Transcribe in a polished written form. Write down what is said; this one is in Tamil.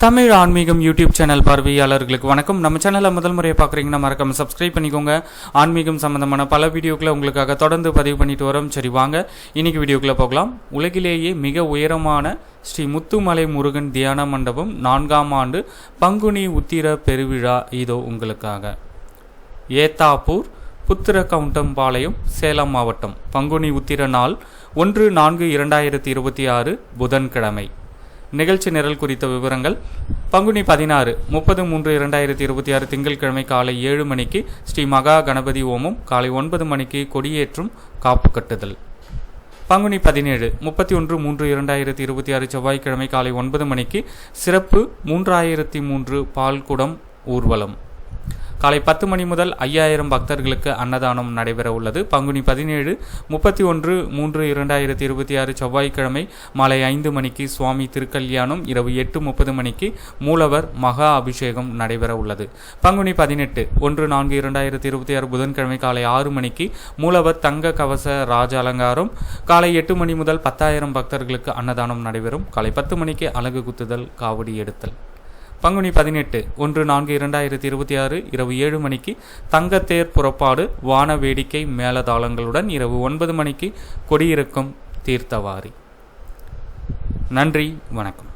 தமிழ் ஆன்மீகம் யூடியூப் சேனல் பார்வையாளர்களுக்கு வணக்கம். நம்ம சேனலை முதல் முறையை பார்க்குறீங்கன்னா மறக்காம சப்ஸ்கிரைப் பண்ணிக்கோங்க. ஆன்மீகம் சம்பந்தமான பல வீடியோக்களை உங்களுக்காக தொடர்ந்து பதிவு பண்ணிட்டு வரோம். சரி வாங்க இன்னைக்கு வீடியோக்குள்ளே போகலாம். உலகிலேயே மிக உயரமான ஸ்ரீ முத்துமலை முருகன் தியான மண்டபம் 4ஆம் ஆண்டு பங்குனி உத்திர பெருவிழா இதோ உங்களுக்காக. ஏத்தாப்பூர் புத்திரக்கவுண்டம்பாளையம், சேலம் மாவட்டம். பங்குனி உத்திர நாள் 1/4/2026 புதன்கிழமை. நிகழ்ச்சி நிரல் குறித்த விவரங்கள்: பங்குனி 16 30/3/2026 திங்கட்கிழமை காலை 7 மணிக்கு ஸ்ரீ மகா கணபதி ஹோமம், காலை 9 மணிக்கு கொடியேற்றும், காப்பு கட்டுதல். பங்குனி 17 31/3/2026 செவ்வாய்க்கிழமை காலை 9 மணிக்கு சிறப்பு 3003 பால்குடம் ஊர்வலம். காலை 10 மணி முதல் 5000 பக்தர்களுக்கு அன்னதானம் நடைபெற உள்ளது. பங்குனி 17 31/3/2026 செவ்வாய்க்கிழமை மாலை 5 மணிக்கு சுவாமி திருக்கல்யாணம், இரவு 8:30 மணிக்கு மூலவர் மகா அபிஷேகம் நடைபெற உள்ளது. பங்குனி 18 1/4/2026 புதன்கிழமை காலை 6 மணிக்கு மூலவர் தங்க கவச ராஜ அலங்காரம். காலை 8 மணி முதல் 10,000 பக்தர்களுக்கு அன்னதானம் நடைபெறும். காலை 10 மணிக்கு அலகு குத்துதல், காவடி எடுத்தல். பங்குனி 18 1/4/2026 இரவு 7 மணிக்கு தங்கத்தேர் புறப்பாடு, வான வேடிக்கை மேலதாளங்களுடன் இரவு 9 மணிக்கு கொடியிறக்கும், தீர்த்தவாரி. நன்றி, வணக்கம்.